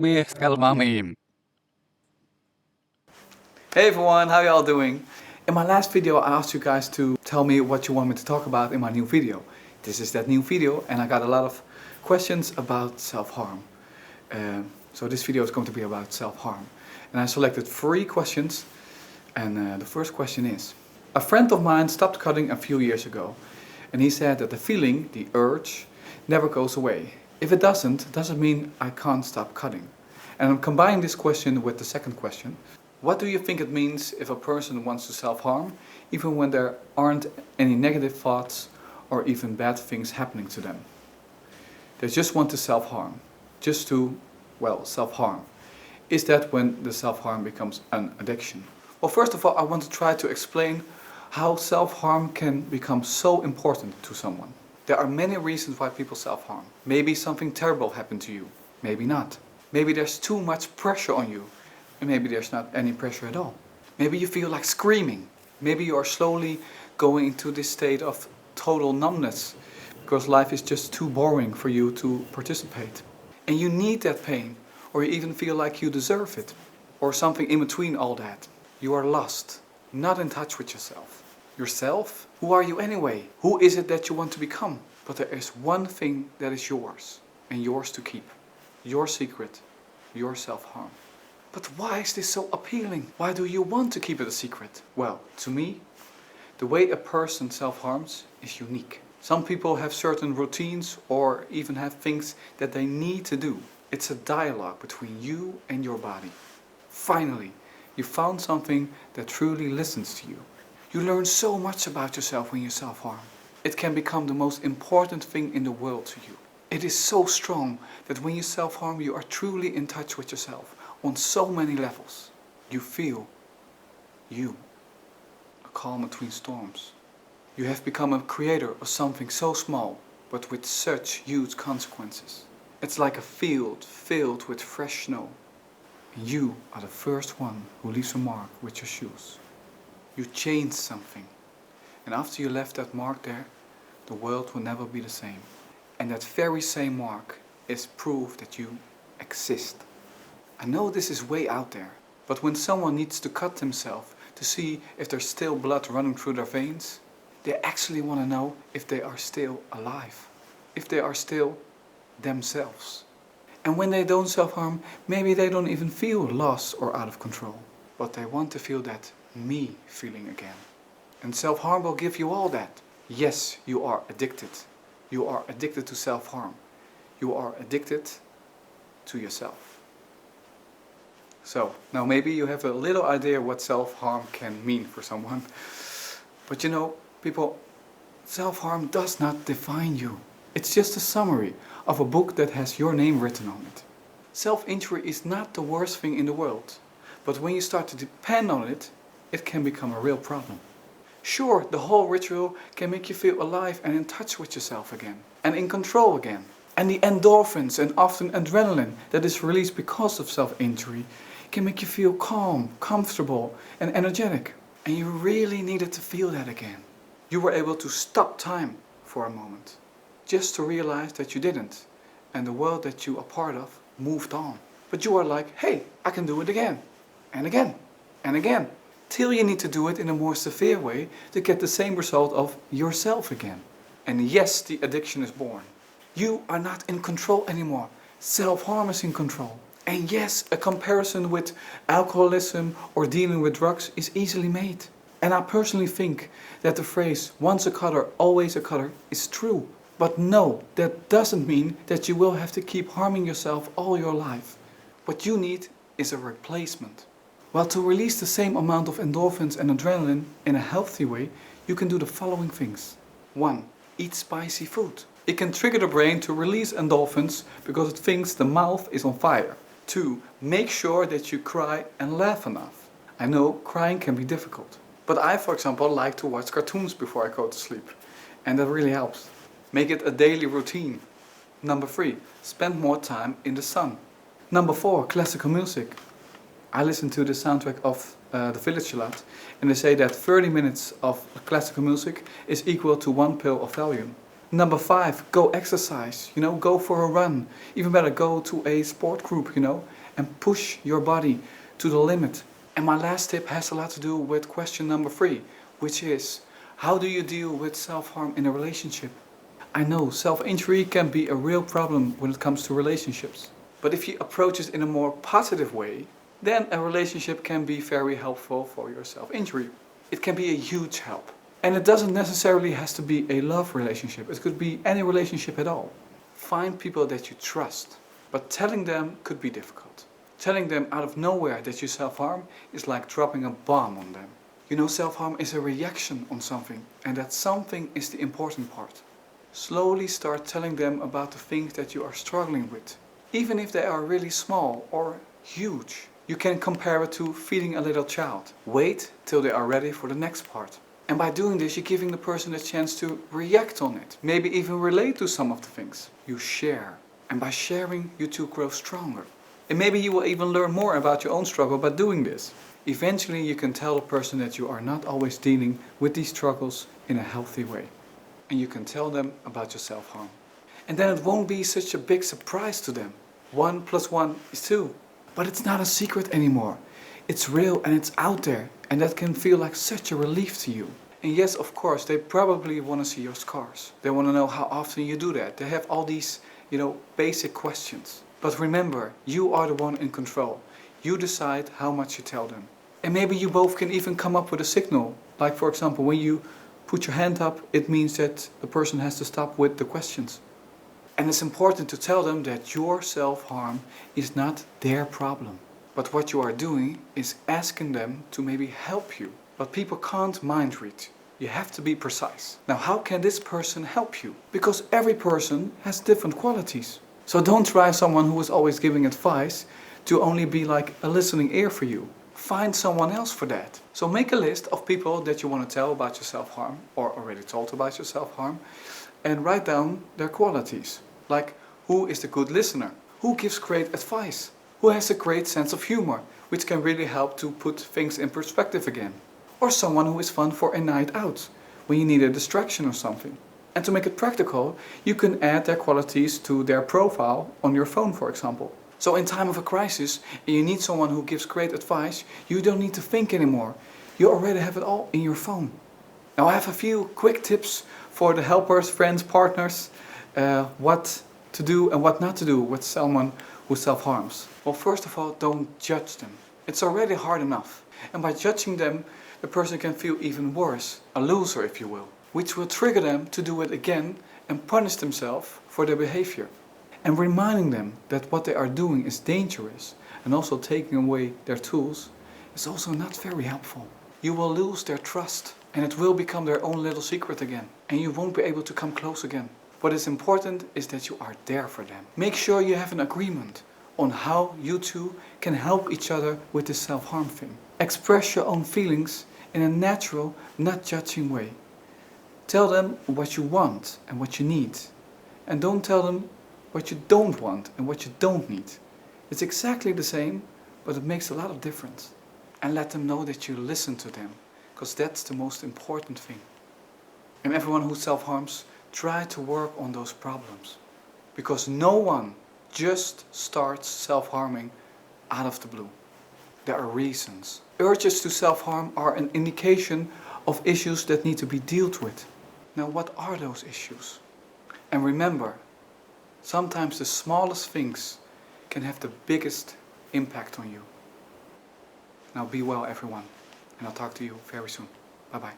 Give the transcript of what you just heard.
me Skelmamim. Hey everyone, how y'all doing? In my last video I asked you guys to tell me what you want me to talk about in my new video. This is that new video and I got a lot of questions about self-harm. So this video is going to be about self-harm. And I selected 3 questions and the first question is: a friend of mine stopped cutting a few years ago and he said that the feeling, the urge, never goes away. If it doesn't mean I can't stop cutting. And I'm combining this question with the second question. What do you think it means if a person wants to self-harm, even when there aren't any negative thoughts or even bad things happening to them? They just want to self-harm, just to, well, self-harm. Is that when the self-harm becomes an addiction? Well, first of all, I want to try to explain how self-harm can become so important to someone. There are many reasons why people self-harm. Maybe something terrible happened to you, maybe not. Maybe there's too much pressure on you. And maybe there's not any pressure at all. Maybe you feel like screaming. Maybe you are slowly going into this state of total numbness because life is just too boring for you to participate. And you need that pain, or you even feel like you deserve it, or something in between all that. You are lost, not in touch with yourself. Yourself? Who are you anyway? Who is it that you want to become? But there is one thing that is yours, and yours to keep. Your secret, your self-harm. But why is this so appealing? Why do you want to keep it a secret? Well, to me, the way a person self-harms is unique. Some people have certain routines or even have things that they need to do. It's a dialogue between you and your body. Finally, you found something that truly listens to you. You learn so much about yourself when you self-harm. It can become the most important thing in the world to you. It is so strong that when you self-harm, you are truly in touch with yourself. On so many levels. You feel you, a calm between storms. You have become a creator of something so small, but with such huge consequences. It's like a field filled with fresh snow. And you are the first one who leaves a mark with your shoes. You changed something. And after you left that mark there, the world will never be the same. And that very same mark is proof that you exist. I know this is way out there, but when someone needs to cut themselves to see if there's still blood running through their veins, they actually want to know if they are still alive, if they are still themselves. And when they don't self-harm, maybe they don't even feel lost or out of control, but they want to feel that me feeling again. And self-harm will give you all that. Yes, you are addicted. You are addicted to self-harm. You are addicted to yourself. So, now maybe you have a little idea what self-harm can mean for someone. But you know, people, self-harm does not define you. It's just a summary of a book that has your name written on it. Self-injury is not the worst thing in the world. But when you start to depend on it, it can become a real problem. Sure, the whole ritual can make you feel alive and in touch with yourself again. And in control again. And the endorphins and often adrenaline that is released because of self-injury can make you feel calm, comfortable and energetic. And you really needed to feel that again. You were able to stop time for a moment. Just to realize that you didn't. And the world that you are part of moved on. But you are like, hey, I can do it again. And again. And again. Till you need to do it in a more severe way to get the same result of yourself again. And yes, the addiction is born. You are not in control anymore. Self-harm is in control. And yes, a comparison with alcoholism or dealing with drugs is easily made. And I personally think that the phrase, once a cutter, always a cutter, is true. But no, that doesn't mean that you will have to keep harming yourself all your life. What you need is a replacement. Well, to release the same amount of endorphins and adrenaline in a healthy way, you can do the following things. 1. Eat spicy food. It can trigger the brain to release endorphins because it thinks the mouth is on fire. 2. Make sure that you cry and laugh enough. I know crying can be difficult, but I, for example, like to watch cartoons before I go to sleep. And that really helps. Make it a daily routine. Number 3. Spend more time in the sun. Number 4. Classical music. I listen to the soundtrack of The Village a lot, and they say that 30 minutes of classical music is equal to 1 pill of Valium. Number 5, go exercise, go for a run. Even better, go to a sport group, and push your body to the limit. And my last tip has a lot to do with question number 3, which is, how do you deal with self-harm in a relationship? I know self-injury can be a real problem when it comes to relationships. But if you approach it in a more positive way, then a relationship can be very helpful for your self-injury. It can be a huge help. And it doesn't necessarily have to be a love relationship. It could be any relationship at all. Find people that you trust. But telling them could be difficult. Telling them out of nowhere that you self-harm is like dropping a bomb on them. Self-harm is a reaction on something, and that something is the important part. Slowly start telling them about the things that you are struggling with. Even if they are really small or huge. You can compare it to feeding a little child. Wait till they are ready for the next part. And by doing this, you're giving the person a chance to react on it. Maybe even relate to some of the things. You share. And by sharing, you two grow stronger. And maybe you will even learn more about your own struggle by doing this. Eventually, you can tell the person that you are not always dealing with these struggles in a healthy way. And you can tell them about your self-harm. And then it won't be such a big surprise to them. 1 + 1 is 2. But it's not a secret anymore. It's real and it's out there. And that can feel like such a relief to you. And yes, of course, they probably want to see your scars. They want to know how often you do that. They have all these, basic questions. But remember, you are the one in control. You decide how much you tell them. And maybe you both can even come up with a signal. Like, for example, when you put your hand up, it means that the person has to stop with the questions. And it's important to tell them that your self-harm is not their problem. But what you are doing is asking them to maybe help you. But people can't mind read. You have to be precise. Now, how can this person help you? Because every person has different qualities. So don't try someone who is always giving advice to only be like a listening ear for you. Find someone else for that. So make a list of people that you want to tell about your self-harm or already told about your self-harm and write down their qualities. Like, who is the good listener? Who gives great advice? Who has a great sense of humor, which can really help to put things in perspective again? Or someone who is fun for a night out, when you need a distraction or something. And to make it practical, you can add their qualities to their profile on your phone, for example. So in time of a crisis, and you need someone who gives great advice, you don't need to think anymore. You already have it all in your phone. Now I have a few quick tips for the helpers, friends, partners, what to do and what not to do with someone who self-harms. Well, first of all, don't judge them. It's already hard enough. And by judging them, the person can feel even worse, a loser if you will, which will trigger them to do it again and punish themselves for their behavior. And reminding them that what they are doing is dangerous and also taking away their tools is also not very helpful. You will lose their trust and it will become their own little secret again and you won't be able to come close again. What is important is that you are there for them. Make sure you have an agreement on how you two can help each other with this self-harm thing. Express your own feelings in a natural, not judging way. Tell them what you want and what you need. And don't tell them what you don't want and what you don't need. It's exactly the same, but it makes a lot of difference. And let them know that you listen to them, because that's the most important thing. And everyone who self-harms, try to work on those problems. Because no one just starts self-harming out of the blue. There are reasons. Urges to self-harm are an indication of issues that need to be dealt with. Now, what are those issues? And remember, sometimes the smallest things can have the biggest impact on you. Now be well, everyone, and I'll talk to you very soon. Bye-bye.